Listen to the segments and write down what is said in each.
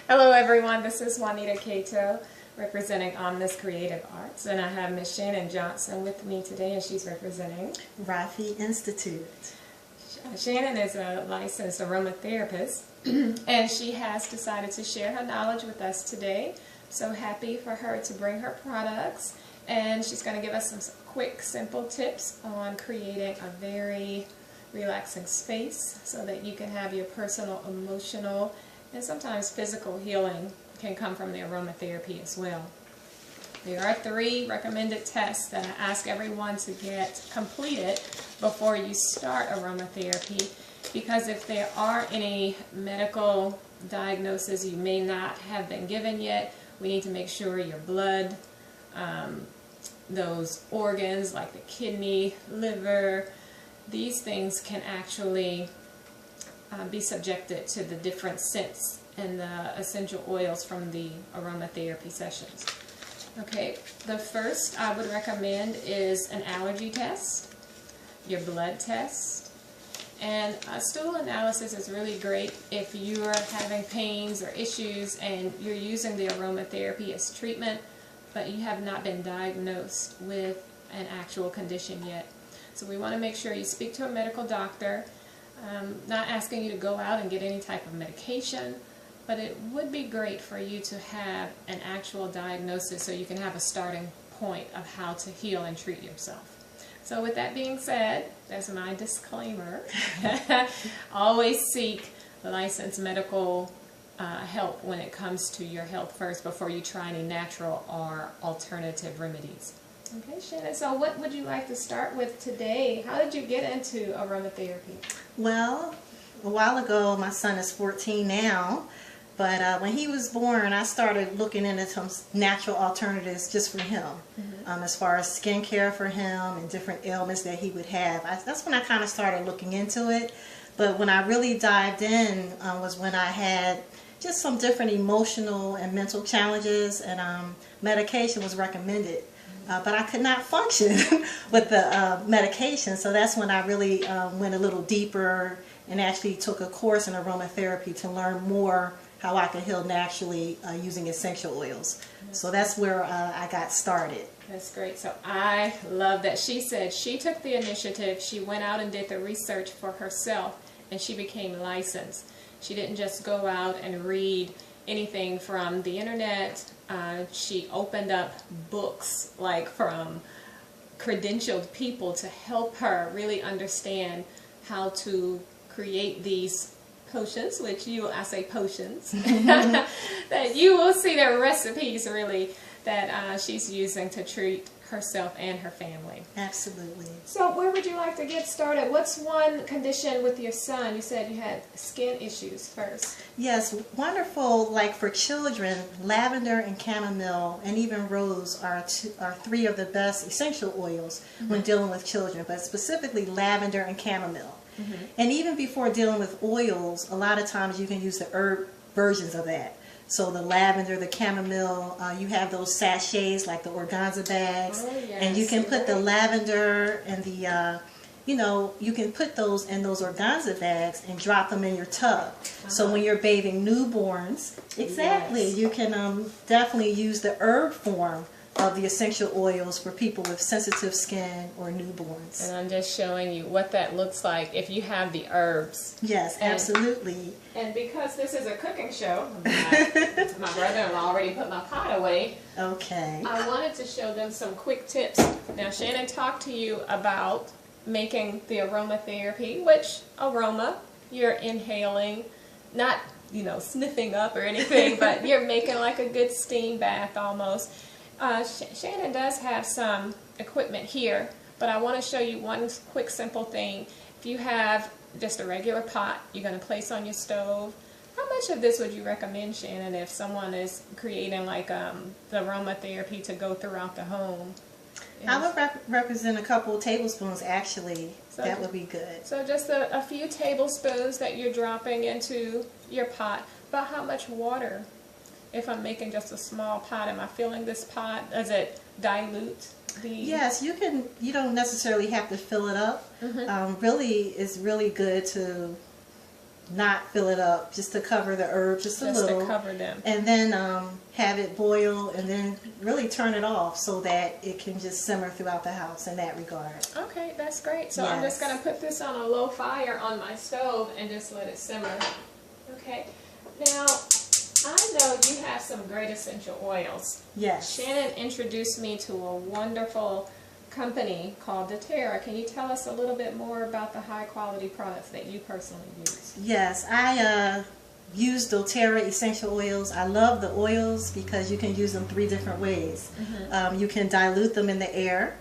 Hello everyone, this is Juanita Cato representing Omnis Creative Arts, and I have Miss Shannon Johnson with me today, and she's representing Rafi Institute. Shannon is a licensed aromatherapist and she has decided to share her knowledge with us today. So happy for her to bring her products, and she's going to give us some quick simple tips on creating a very relaxing space so that you can have your personal, emotional, and sometimes physical healing can come from the aromatherapy as well. There are 3 recommended tests that I ask everyone to get completed before you start aromatherapy, because if there are any medical diagnoses you may not have been given yet, we need to make sure your blood, those organs like the kidney, liver, these things can actually be subjected to the different scents and the essential oils from the aromatherapy sessions. Okay, the first I would recommend is an allergy test, your blood test, and a stool analysis is really great if you are having pains or issues and you're using the aromatherapy as treatment, but you have not been diagnosed with an actual condition yet. So we want to make sure you speak to a medical doctor. Not asking you to go out and get any type of medication, but it would be great for you to have an actual diagnosis so you can have a starting point of how to heal and treat yourself. So with that being said, that's my disclaimer. Always seek licensed medical help when it comes to your health first before you try any natural or alternative remedies. Okay, Shannon, so what would you like to start with today? How did you get into aromatherapy? Well, a while ago, my son is 14 now, but when he was born, I started looking into some natural alternatives just for him, as far as skincare for him and different ailments that he would have. That's when I kind of started looking into it, but when I really dived in was when I had just some different emotional and mental challenges, and medication was recommended. But I could not function with the medication, so that's when I really went a little deeper and actually took a course in aromatherapy to learn more how I could heal naturally using essential oils. So that's where I got started. That's great. So I love that she said she took the initiative, she went out and did the research for herself, and she became licensed. She didn't just go out and read anything from the internet. She opened up books like from credentialed people to help her really understand how to create these potions, which I say potions, that you will see their recipes really that she's using to treat herself and her family. Absolutely. So where would you like to get started? What's one condition with your son? You said you had skin issues first. Yes, wonderful. Like for children, lavender and chamomile and even rose are 3 of the best essential oils when dealing with children, but specifically lavender and chamomile. And even before dealing with oils, a lot of times you can use the herb versions of that. So the lavender, the chamomile, you have those sachets like the organza bags, and you can put the lavender and the, you can put those in those organza bags and drop them in your tub. So when you're bathing newborns, you can definitely use the herb form of the essential oils for people with sensitive skin or newborns. And I'm just showing you what that looks like if you have the herbs. Yes, absolutely. And because this is a cooking show, my brother-in-law already put my pot away. Okay. I wanted to show them some quick tips. Now, Shannon talked to you about making the aromatherapy, which aroma, you're inhaling, not, sniffing up or anything, but you're making like a good steam bath almost. Shannon does have some equipment here, but I want to show you one quick simple thing. If you have just a regular pot you're going to place on your stove, how much of this would you recommend, Shannon, if someone is creating like the aromatherapy to go throughout the home? I would represent a couple of tablespoons actually. So that would be good. So just a few tablespoons that you're dropping into your pot. But how much water? If I'm making just a small pot, am I filling this pot? Does it dilute the... Yes, you can. You don't necessarily have to fill it up. Really, it's really good to not fill it up, just to cover the herb just a little. Just to cover them. And then have it boil, and then really turn it off so that it can just simmer throughout the house in that regard. Okay, that's great. So I'm just going to put this on a low fire on my stove and just let it simmer. Okay. Now, I know you have some great essential oils. Yes. Shannon introduced me to a wonderful company called doTERRA. Can you tell us a little bit more about the high quality products that you personally use? Yes, I use doTERRA essential oils. I love the oils because you can use them 3 different ways. You can dilute them in the air.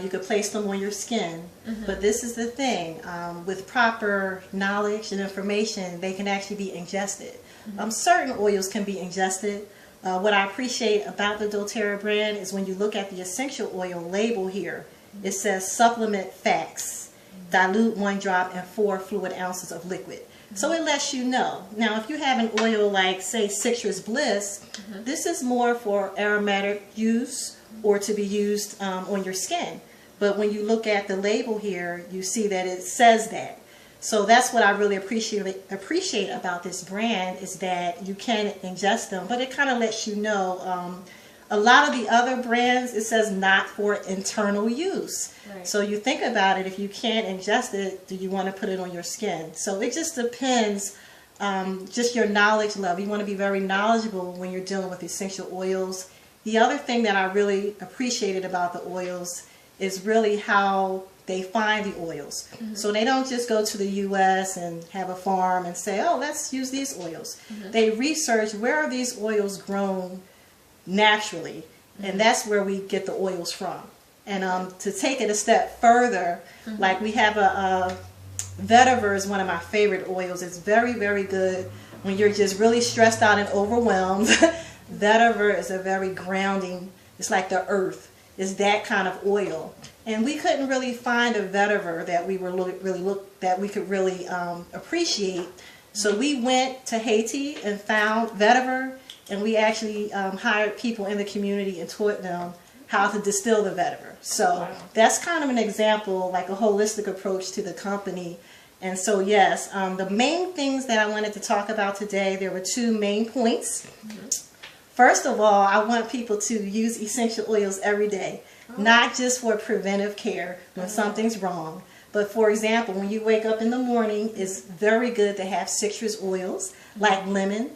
You could place them on your skin. But this is the thing, with proper knowledge and information, they can actually be ingested. Certain oils can be ingested. What I appreciate about the doTERRA brand is when you look at the essential oil label here, it says supplement facts, dilute 1 drop in 4 fluid ounces of liquid. So it lets you know. Now if you have an oil like, say, Citrus Bliss, this is more for aromatic use or to be used on your skin. But when you look at the label here, you see that it says that. So that's what I really appreciate about this brand, is that you can ingest them, but it kind of lets you know. A lot of the other brands, it says not for internal use. Right. So you think about it, if you can't ingest it, do you want to put it on your skin? So it just depends, just your knowledge level. You want to be very knowledgeable when you're dealing with essential oils. The other thing that I really appreciated about the oils is really how they find the oils. So they don't just go to the U.S. and have a farm and say, oh, let's use these oils. They research, where are these oils grown naturally, and that's where we get the oils from. And to take it a step further, like we have a vetiver is one of my favorite oils. It's very, very good when you're just really stressed out and overwhelmed. Vetiver is a very grounding, it's like the earth. It's that kind of oil. And we couldn't really find a vetiver that we could really appreciate. So we went to Haiti and found vetiver, and we actually hired people in the community and taught them how to distill the vetiver. So that's kind of an example, like a holistic approach to the company. And so yes, the main things that I wanted to talk about today, there were 2 main points. First of all, I want people to use essential oils every day. Not just for preventive care when something's wrong, but for example, when you wake up in the morning, it's very good to have citrus oils like lemon.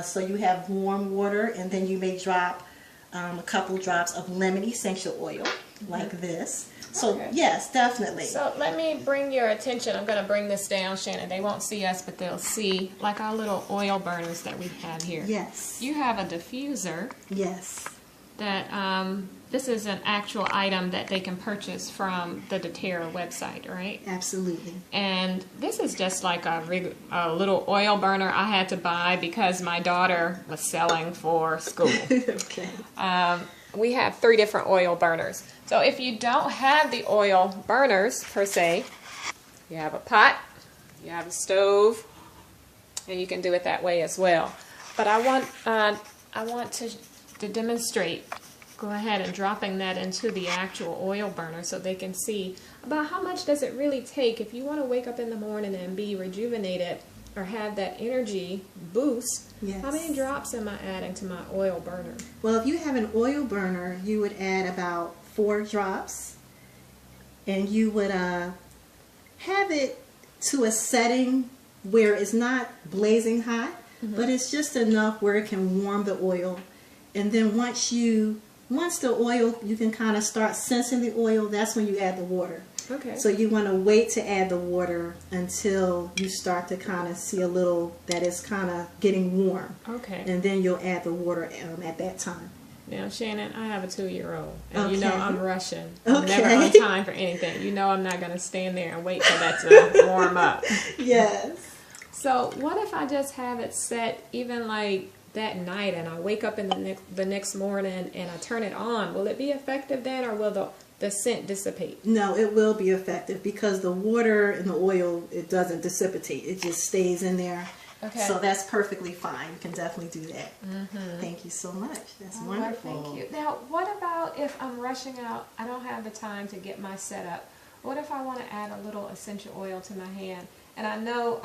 So you have warm water, and then you may drop a couple drops of lemon essential oil like this. So yes, definitely. So let me bring your attention. I'm going to bring this down, Shannon. They won't see us, but they'll see like our little oil burners that we have here. Yes. You have a diffuser. Yes. That this is an actual item that they can purchase from the doTERRA website, right? Absolutely. And this is just like a little oil burner I had to buy because my daughter was selling for school. Okay. We have 3 different oil burners. So if you don't have the oil burners per se, you have a pot, you have a stove, and you can do it that way as well. But I want to demonstrate. Go ahead and dropping that into the actual oil burner so they can see about how much does it really take if you want to wake up in the morning and be rejuvenated or have that energy boost. Yes. How many drops am I adding to my oil burner? Well, if you have an oil burner, you would add about 4 drops, and you would have it to a setting where it's not blazing hot, but it's just enough where it can warm the oil. And then once the oil, you can kind of start sensing the oil, that's when you add the water. Okay. So you want to wait to add the water until you start to kind of see a little that it's kind of getting warm. Okay. And then you'll add the water at that time. Now, Shannon, I have a 2-year-old, and you know I'm rushing. I'm never on time for anything. You know I'm not going to stand there and wait for that to warm up. Yes. So what if I just have it set even like that night, and I wake up in the next morning and I turn it on? Will it be effective then, or will the scent dissipate? No, it will be effective because the water and the oil, it doesn't dissipate. It just stays in there. Okay. So that's perfectly fine. You can definitely do that. Thank you so much. That's wonderful. Thank you. Now, what about if I'm rushing out, I don't have the time to get my setup. What if I want to add a little essential oil to my hand? And I know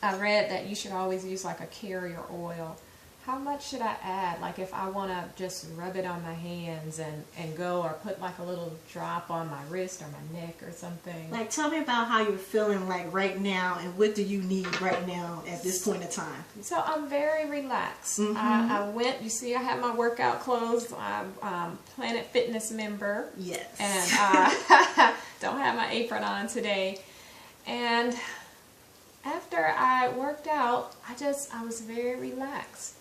I read that you should always use like a carrier oil. How much should I add? Like if I want to just rub it on my hands and go, or put like a little drop on my wrist or my neck or something. Like, tell me about how you're feeling like right now, and what do you need right now at this point in time? So I'm very relaxed. I went, you see I have my workout clothes. I'm Planet Fitness member. Yes. And I don't have my apron on today. And after I worked out, I was very relaxed.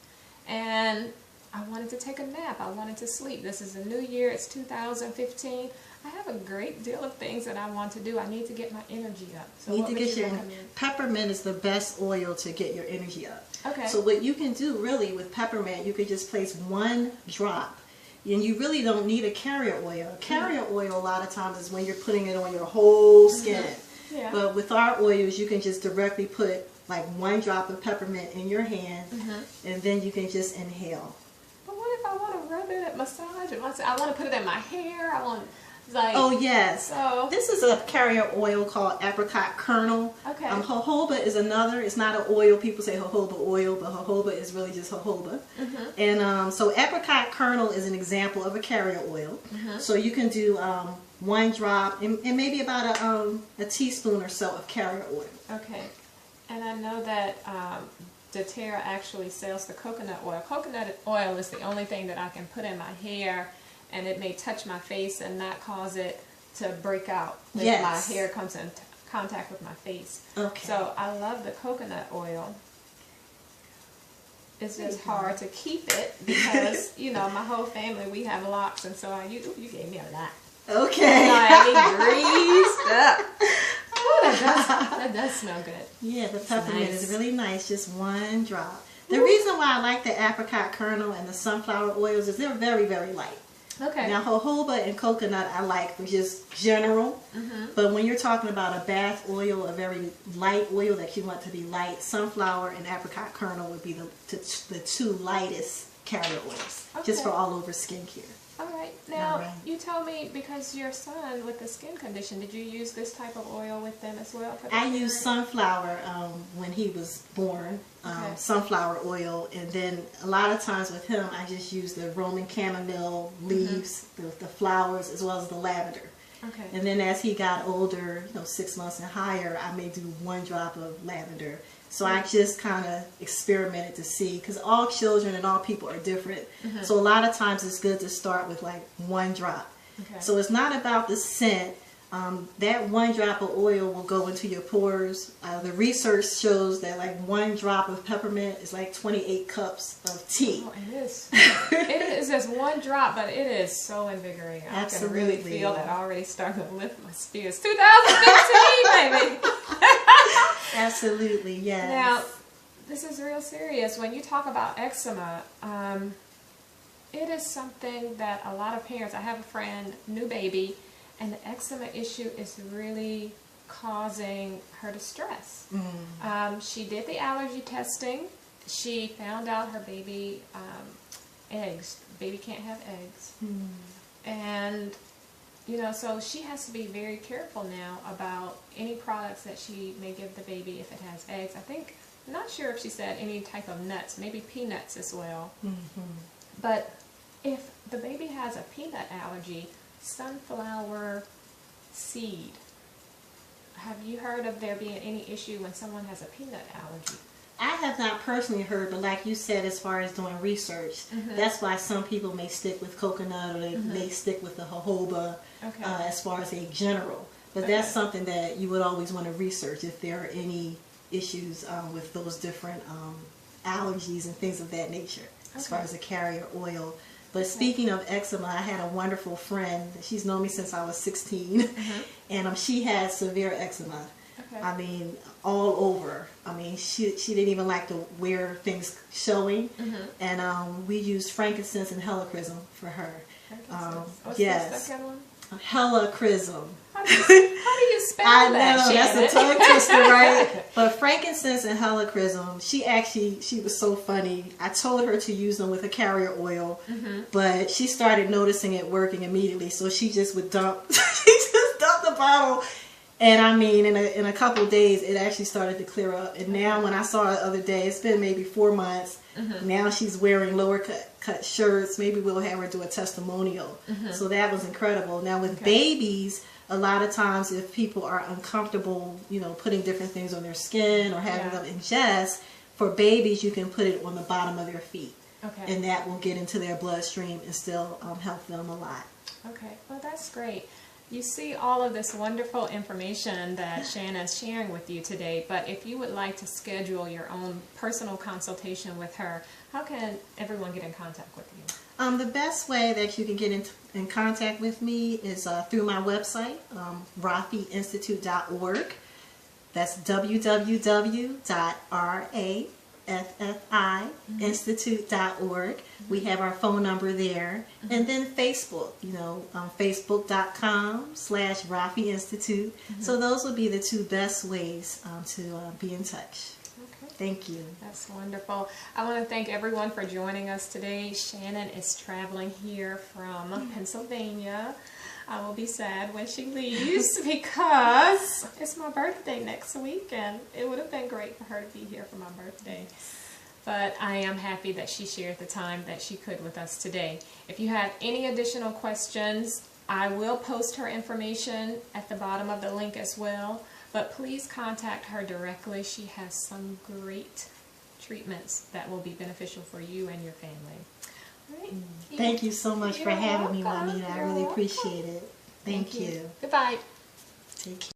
And I wanted to take a nap. I wanted to sleep. This is a new year. It's 2015. I have a great deal of things that I want to do. I need to get my energy up. So you need to get your peppermint is the best oil to get your energy up. Okay. So what you can do really with peppermint, you could just place 1 drop. And you really don't need a carrier oil. A carrier oil a lot of times is when you're putting it on your whole skin. Yeah. But with our oils, you can just directly put like 1 drop of peppermint in your hand, and then you can just inhale. But what if I want to rub it, massage it? I want to put it in my hair. I want, like. Oh yes. So this is a carrier oil called apricot kernel. Okay. Jojoba is another. It's not an oil. People say jojoba oil, but jojoba is really just jojoba. And so apricot kernel is an example of a carrier oil. So you can do 1 drop and maybe about a teaspoon or so of carrier oil. Okay. And I know that doTERRA actually sells the coconut oil. Coconut oil is the only thing that I can put in my hair, and it may touch my face and not cause it to break out if my hair comes in contact with my face. Okay. So I love the coconut oil. It's just hard to keep it because, you know, my whole family, we have locks, and so you gave me a lot. Okay. Greased up. That does smell good. Yeah, the peppermint is really nice. Just 1 drop. The reason why I like the apricot kernel and the sunflower oils is they're very, very light. Okay. Now, jojoba and coconut I like for just general. But when you're talking about a bath oil, a very light oil that you want to be light, sunflower and apricot kernel would be the 2 lightest carrier oils, just for all over skincare. All right. Now, you told me because your son with the skin condition, did you use this type of oil with them as well? I used sunflower when he was born, sunflower oil, and then a lot of times with him, I just use the Roman chamomile leaves, the flowers, as well as the lavender. Okay. And then as he got older, 6 months and higher, I may do 1 drop of lavender. So I just kind of experimented to see, because all children and all people are different. So a lot of times it's good to start with like 1 drop. Okay. So it's not about the scent. That 1 drop of oil will go into your pores. The research shows that like 1 drop of peppermint is like 28 cups of tea. Oh, it is. It is just 1 drop, but it is so invigorating. Absolutely. I can really feel that already starting to lift my spirits. 2015, baby. Absolutely, yes. Now, this is real serious. When you talk about eczema, it is something that a lot of parents, I have a friend, new baby, and the eczema issue is really causing her distress. She did the allergy testing. She found out her baby, baby can't have eggs. And so she has to be very careful now about any products that she may give the baby if it has eggs. I'm not sure if she said any type of nuts, maybe peanuts as well. But if the baby has a peanut allergy, sunflower seed, have you heard of there being any issue when someone has a peanut allergy? I have not personally heard, but like you said, as far as doing research, that's why some people may stick with coconut or they may stick with the jojoba as far as a general. But that's something that you would always want to research if there are any issues with those different allergies and things of that nature as far as a carrier oil. But speaking of eczema, I had a wonderful friend. She's known me since I was 16, and she had severe eczema. I mean, all over. I mean, she didn't even like to wear things showing. And we used frankincense and helichrysum for her. What's the second one? Helichrysum. How do you spell that? I know, that's a tongue twister, right? But frankincense and helichrysum, she was so funny. I told her to use them with a carrier oil, but she started noticing it working immediately, so she just would dump, the bottle And I mean, in a couple of days, it actually started to clear up. And now when I saw her the other day, it's been maybe 4 months. Now she's wearing lower cut shirts. Maybe we'll have her do a testimonial. So that was incredible. Now with babies, a lot of times if people are uncomfortable, you know, putting different things on their skin or having them ingest, for babies you can put it on the bottom of their feet. And that will get into their bloodstream and still help them a lot. Okay, well that's great. You see all of this wonderful information that Shannon's sharing with you today, but if you would like to schedule your own personal consultation with her, how can everyone get in contact with you? The best way that you can get in contact with me is through my website, rafiinstitute.org. That's www.raffiinstitute.org. We have our phone number there. And then Facebook, you know, facebook.com/Rafi Institute. So those would be the two best ways to be in touch. Okay. Thank you. That's wonderful. I want to thank everyone for joining us today. Shannon is traveling here from Pennsylvania. I will be sad when she leaves because it's my birthday next week and it would have been great for her to be here for my birthday. But I am happy that she shared the time that she could with us today. If you have any additional questions, I will post her information at the bottom of the link as well. But please contact her directly. She has some great treatments that will be beneficial for you and your family. Right. Thank you so much for having me, Juanita. I really You're appreciate it. Thank you. Goodbye. Take care.